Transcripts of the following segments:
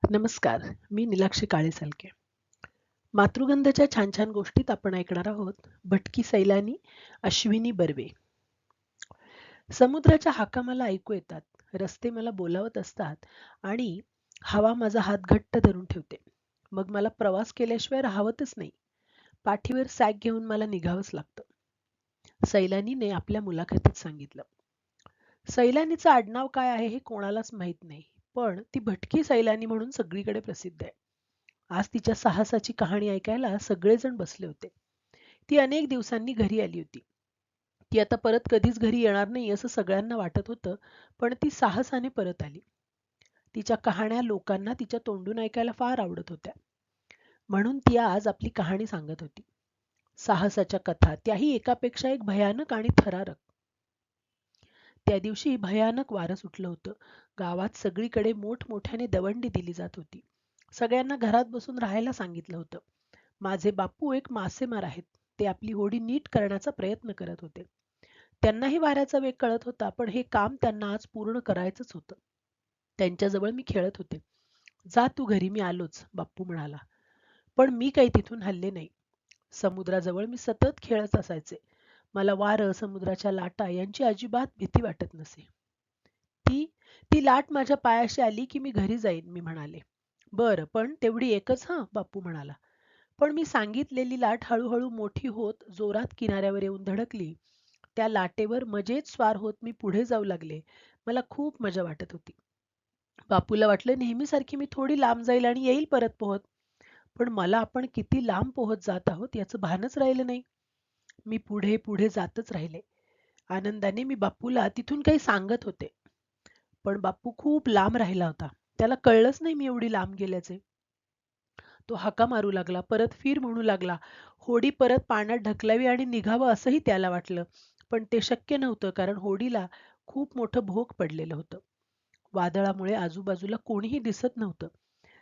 नमस्कार, मी नीलाक्षी काळेसालके. मातृगंधाच्या छान छान गोष्टीत आपण ऐकणार आहोत भटकी सैलानी अश्विनी बर्वे. समुद्राच्या हाका मला ऐकू येतात, रस्ते मला बोलावत असतात आणि हवा माझा हात घट्ट धरून ठेवते. मग मला प्रवास केल्याशिवाय राहवतच नाही. पाठीवर सॅक घेऊन मला निघावंच लागतं. सैलानीने आपल्या मुलाखतीत सांगितलं. सैलानीचं आडनाव काय आहे हे कोणालाच माहीत नाही, पण ती भटकी सैलानी म्हणून सगळीकडे प्रसिद्ध आहे. आज तिच्या साहसाची कहाणी ऐकायला सगळेजण बसले होते. ती अनेक दिवसांनी घरी आली होती. ती आता परत कधीच घरी येणार नाही असं सगळ्यांना वाटत होतं, पण ती साहसाने परत आली. तिच्या कहाण्या लोकांना तिच्या तोंडून ऐकायला फार आवडत होत्या. म्हणून ती आज आपली कहाणी सांगत होती. साहसाच्या कथा, त्याही एकापेक्षा एक भयानक आणि थरारक. त्या दिवशी भयानक वारं सुटलं होतं. गावात सगळीकडे मोठमोठ्याने दवंडी दिली जात होती. सगळ्यांना घरात बसून राहायला सांगितलं होतं. माझे बापू एक मासेमार आहेत. ते आपली होडी नीट करण्याचा प्रयत्न करत होते. त्यांनाही वाऱ्याचा वेग कळत होता, पण हे काम त्यांना आज पूर्ण करायचंच होतं. त्यांच्याजवळ मी खेळत होते. जा तू घरी, मी आलोच, बाप्पू म्हणाला. पण मी काही तिथून हलले नाही. समुद्राजवळ मी सतत खेळत असायचे. मला वारं, समुद्राच्या लाटा यांची अजिबात भीती वाटत नसे. ती ती लाट माझ्या पायाशी आली की मी घरी जाईन, मी म्हणाले. बरं, पण तेवढी एकच हं, बाप्पू म्हणाला. पण मी सांगितलेली लाट हळूहळू मोठी होत जोरात किनाऱ्यावर येऊन धडकली. त्या लाटेवर मजेत स्वार होत मी पुढे जाऊ लागले. मला खूप मजा वाटत होती. बापूला वाटलं नेहमीसारखी मी थोडी लांब जाईल आणि येईल परत पोहत. पण मला आपण किती लांब पोहत जात आहोत याचं भानच राहिलं नाही. मी पुढे पुढे जातच राहिले. आनंदाने मी बापूला तिथून काही सांगत होते. पण बापू खूप लांब राहिला होता. त्याला कळलंच नाही मी एवढी लांब गेल्याचे. तो हाका मारू लागला, परत फिर म्हणू लागला. होडी परत पाण्यात ढकलावी आणि निघावं असंही त्याला वाटलं. पण ते शक्य नव्हतं, कारण होडीला खूप मोठं भोग पडलेलं होतं. वादळामुळे आजूबाजूला कोणीही दिसत नव्हतं.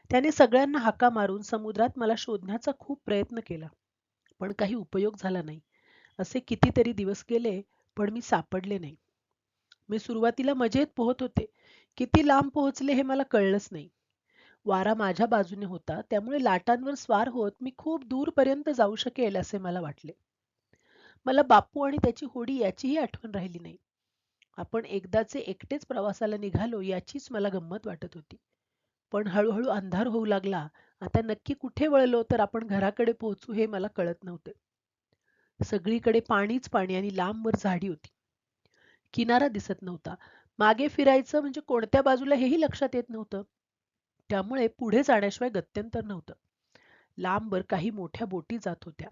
त्याने सगळ्यांना हाका मारून समुद्रात मला शोधण्याचा खूप प्रयत्न केला. पण काही उपयोग झाला नाही. असे कितीतरी दिवस गेले, पण मी सापडले नाही. मी सुरुवातीला मजेत पोहत होते. किती लांब पोहोचले हे मला कळलंच नाही. वारा माझ्या बाजूने होता, त्यामुळे लाटांवर स्वार होत मी खूप दूरपर्यंत जाऊ शकेल असे मला वाटले. मला बापू आणि त्याची होडी याचीही आठवण राहिली नाही. आपण एकदाचे एकटेच प्रवासाला निघालो याचीच मला गंमत वाटत होती. पण हळूहळू अंधार होऊ लागला. आता नक्की कुठे वळलो तर आपण घराकडे पोहोचू हे मला कळत नव्हते. सगळीकडे पाणीच पाणी आणि लांबवर झाडी होती. किनारा दिसत नव्हता. मागे फिरायचं म्हणजे कोणत्या बाजूला हेही लक्षात येत नव्हतं. त्यामुळे पुढे जाण्याशिवाय गत्यंतर नव्हतं. लांबवर काही मोठ्या बोटी जात होत्या.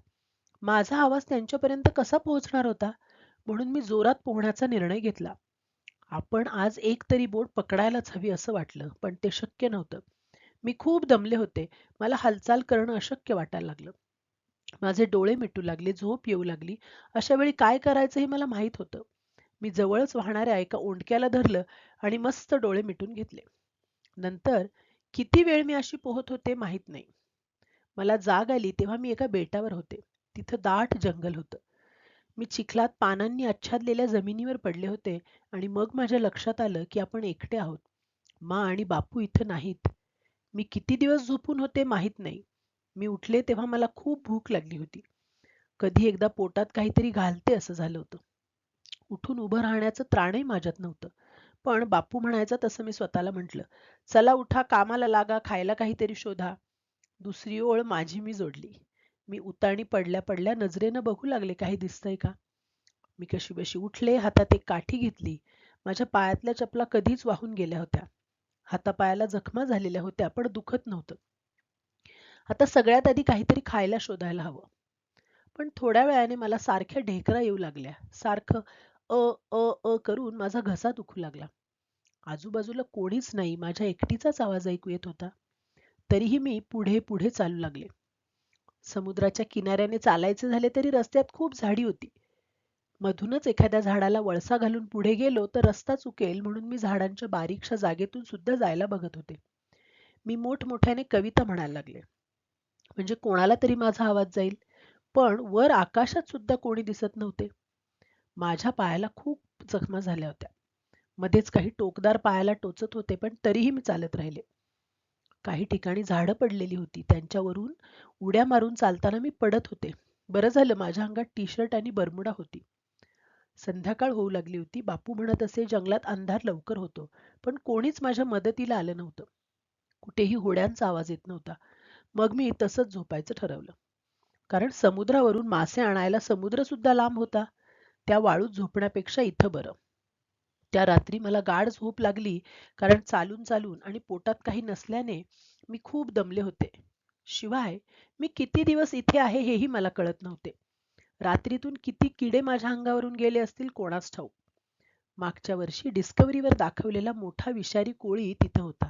माझा आवाज त्यांच्यापर्यंत कसा पोहोचणार होता? म्हणून मी जोरात पोहण्याचा निर्णय घेतला. आपण आज एक तरी बोट पकडायलाच हवी असं वाटलं, पण ते शक्य नव्हतं. मी खूप दमले होते. मला हालचाल करणं अशक्य वाटायला लागलं. माझे डोळे मिटू लागले, झोप येऊ लागली. अशा वेळी काय करायचं हे मला माहीत होतं. मी जवळच वाहणाऱ्या एका ओंडक्याला धरलं आणि मस्त डोळे मिटून घेतले. नंतर किती वेळ मी अशी पोहत होते माहीत नाही. मला जाग आली तेव्हा मी एका बेटावर होते. तिथं दाट जंगल होतं. मी चिखलात पानांनी आच्छादलेल्या जमिनीवर पडले होते आणि मग माझ्या लक्षात आलं की आपण एकटे आहोत. मा आणि बापू इथं नाहीत. मी किती दिवस झोपून होते माहीत नाही. मी उठले तेव्हा मला खूप भूक लागली होती. कधी एकदा पोटात काहीतरी घालते असं झालं होतं. उठून उभं राहण्याचं त्राणही माझ्यात नव्हतं. पण बापू म्हणायचा तसं मी स्वतःला म्हटलं, चला उठा, कामाला लागा, खायला काहीतरी शोधा. दुसरी ओळ माझी मी जोडली. मी उताणी पडल्या पडल्या नजरेनं बघू लागले काही दिसतंय का. मी कशीबशी उठले, हातात एक काठी घेतली. माझ्या पायातल्या चपला कधीच वाहून गेल्या होत्या. हातापायाला जखमा झालेल्या होत्या, पण दुखत नव्हतं. आता सगळ्यात आधी काहीतरी खायला शोधायला हवं. पण थोड्या वेळाने मला सारख्या ढेकरा येऊ लागल्या. सारखं करून माझा घसा दुखू लागला. आजूबाजूला कोणीच नाही. माझ्या एकटीचाच आवाज ऐकू येत होता. तरीही मी पुढे पुढे चालू लागले. समुद्राच्या किनाऱ्याने चालायचे झाले तरी रस्त्यात खूप झाडी होती. मधूनच एखाद्या झाडाला वळसा घालून पुढे गेलो तर रस्ता चुकेल, म्हणून मी झाडांच्या बारीकशा जागेतून सुद्धा जायला बघत होते. मी मोठमोठ्याने कविता म्हणायला लागले. म्हणजे कोणाला तरी माझा आवाज जाईल. पण वर आकाशात सुद्धा कोणी दिसत नव्हते. माझ्या पायाला खूप जखमा झाल्या होत्या. मध्येच काही टोकदार पायाला टोचत होते, पण तरीही मी चालत राहिले. काही ठिकाणी झाडं पडलेली होती. त्यांच्यावरून उड्या मारून चालताना मी पडत होते. बरं झालं माझ्या अंगात टी-शर्ट आणि बरमुडा होती. संध्याकाळ होऊ लागली होती. बापू म्हणत असे, "जंगलात अंधार लवकर होतो." पण कोणीच माझ्या मदतीला आलं नव्हतं. कुठेही होड्यांचा आवाज येत नव्हता. मग मी तसंच झोपायचं ठरवलं. कारण समुद्रावरून मासे आणायला समुद्रसुद्धा लांब होता. त्या वाळूत झोपण्यापेक्षा इथं बरं. त्या रात्री मला गाढ झोप लागली कारण चालून आणि पोटात काही नसल्याने मी खूप दमले होते. शिवाय मी किती दिवस इथे आहे हेही मला कळत नव्हते. रात्रीतून किती किडे माझ्या अंगावरून गेले असतील कोणास ठाऊक. मागच्या वर्षी डिस्कव्हरीवर दाखवलेला मोठा विषारी कोळी तिथं होता.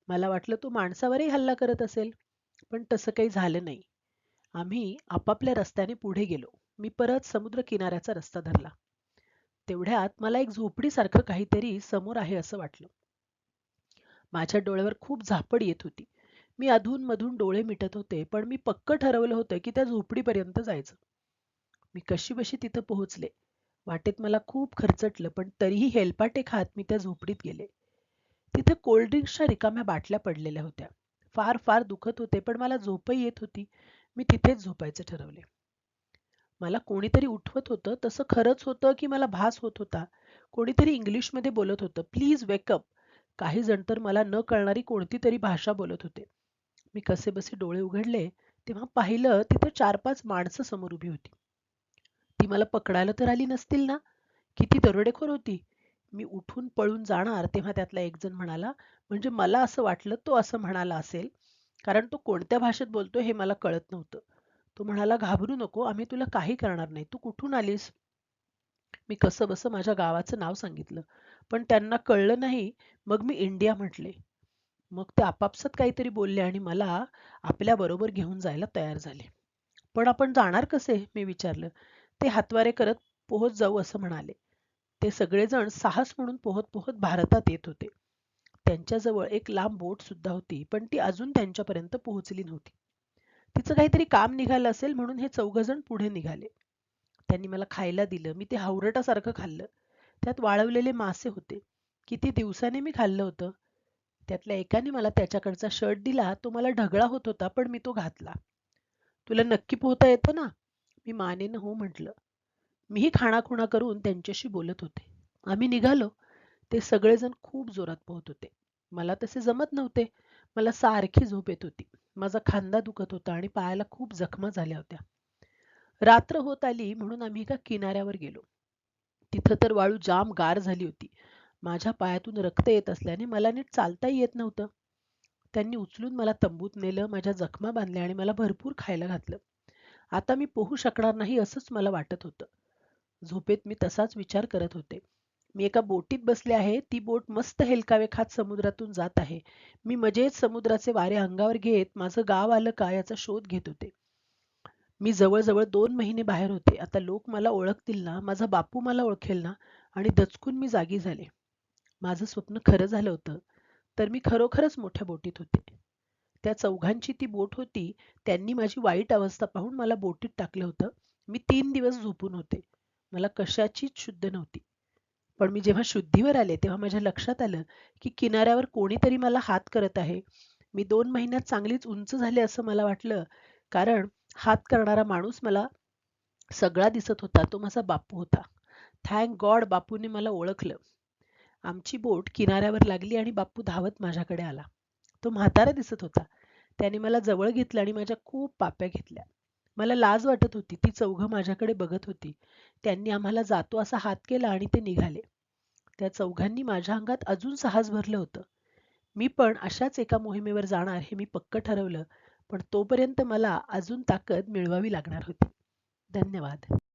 मला वाटलं तो माणसावरही हल्ला करत असेल, पण तसं काही झालं नाही. आम्ही आपापल्या रस्त्याने पुढे गेलो. मी परत समुद्र किनाऱ्याचा रस्ता धरला. तेवढ्यात मला एक झोपडीसारखं काहीतरी समोर आहे असं वाटलं. माझ्या डोळ्यावर खूप झापड येत होती. मी अधूनमधून डोळे मिटत होते, पण मी पक्क ठरवलं होतं की त्या झोपडीपर्यंत जायचं. मी कशीबशी तिथं पोहोचले. वाटेत मला खूप खरचटलं, पण तरीही हेलपाटे खात मी त्या झोपडीत गेले. तिथे कोल्ड्रिंक्सच्या रिकाम्या बाटल्या पडलेल्या होत्या. फार फार दुखत होते, पण मला झोपही येत होती. मी तिथेच झोपायचं ठरवले. मला कोणीतरी उठवत होतं, तसं खरंच होतं की मला भास होत होता. कोणीतरी इंग्लिशमध्ये बोलत होतं, "प्लीज वेक अप." काही जण तर मला न कळणारी कोणती तरी भाषा बोलत होते. मी कसेबसे डोळे उघडले, तेव्हा पाहिलं तिथं 4-5 माणसं समोर उभी होती. ती मला पकडायला तर आली नसतील ना? किती दरोडेखोर होती. मी उठून पळून जाणार तेव्हा त्यातला एक जण म्हणाला, म्हणजे मला असं वाटलं तो असं म्हणाला असेल, कारण तो कोणत्या भाषेत बोलतोय हे मला कळत नव्हतं. तो म्हणाला, "घाबरू नको, आम्ही तुला काही करणार नाही. तू कुठून आलीस?" मी कसंबसं माझ्या गावाचं नाव सांगितलं. पण त्यांना कळलं नाही. मग मी इंडिया म्हटले. मग ते आपापसात काहीतरी बोलले आणि मला आपल्याबरोबर घेऊन जायला तयार झाले. "पण आपण जाणार कसे?" मी विचारलं. ते हातवारे करत पोहोच जाऊ असं म्हणाले. ते सगळेजण साहस म्हणून पोहत पोहत भारतात येत होते. त्यांच्याजवळ एक लांब बोट सुद्धा होती, पण ती अजून त्यांच्यापर्यंत पोहोचली नव्हती. तिचं काहीतरी काम निघालं असेल म्हणून हे चौघजण पुढे निघाले. त्यांनी मला खायला दिलं. मी ते हावरटासारखं खाल्लं. त्यात वाळवलेले मासे होते. किती दिवसांनी मी खाल्लं होतं. त्यातल्या एकाने मला त्याच्याकडचा शर्ट दिला. तो मला ढगळा होत होता, पण मी तो घातला. "तुला नक्की पोहता येतं ना?" मी मानेनं हो म्हटलं. मीही खाणाखुणा करून त्यांच्याशी बोलत होते. आम्ही निघालो. ते सगळेजण खूप जोरात पोहत होते. मला तसे जमत नव्हते. मला सारखी झोप येत होती. माझा खांदा दुखत होता आणि पायाला खूप जखमा झाल्या होत्या. रात्र होत आली म्हणून आम्ही एका किनाऱ्यावर गेलो. तिथं तर वाळू जाम गार झाली होती. माझ्या पायातून रक्त येत असल्याने मला नीट चालताही येत नव्हतं. त्यांनी उचलून मला तंबूत नेलं, माझ्या जखमा बांधल्या आणि मला भरपूर खायला घातलं. आता मी पोहू शकणार नाही असंच मला वाटत होतं. झोपेत मी तसाच विचार करत होते. मी एका बोटीत बसले आहे. ती बोट मस्त हेलकावे खात समुद्रातून जात आहे. मी मजेत समुद्राचे वारे अंगावर घेत माझं गाव आलं का याचा शोध घेत होते. मी जवळ-जवळ 2 महिने बाहेर होते. आता लोक मला ओळखतील ना, माझा बापू मला ओळखेल ना आणि दचकून मी जागी झाले. माझं स्वप्न खरं झालं होतं, तर मी खरोखरच मोठ्या बोटीत होते. त्या चौघांची ती बोट होती. त्यांनी माझी वाईट अवस्था पाहून मला बोटीत टाकलं होतं. मी 3 दिवस झोपून होते. मला कशाचीच शुद्ध नव्हती. पण मी जेव्हा शुद्धीवर आले, तेव्हा माझ्या लक्षात आलं, की किनाऱ्यावर कोणीतरी मला हात करत आहे. मी 2 महिन्यात चांगलीच उंच झाले असं मला वाटलं, कारण हात करणारा माणूस मला सगळा दिसत होता. तो माझा बापू होता. थँक गॉड बापूने मला ओळखलं. आमची बोट किनाऱ्यावर लागली आणि बापू धावत माझ्याकडे आला. तो म्हातारा दिसत होता. त्याने मला जवळ घेतलं आणि माझ्या खूप पाप्या घेतल्या. मला लाज वाटत होती. ती चौघं माझ्याकडे बघत होती. त्यांनी आम्हाला जातो असा हात केला आणि ते निघाले. त्या चौघांनी माझ्या अंगात अजून साहस भरलं होतं. मी पण अशाच एका मोहिमेवर जाणार हे मी पक्क ठरवलं. पण तोपर्यंत मला अजून ताकद मिळवावी लागणार होती. धन्यवाद.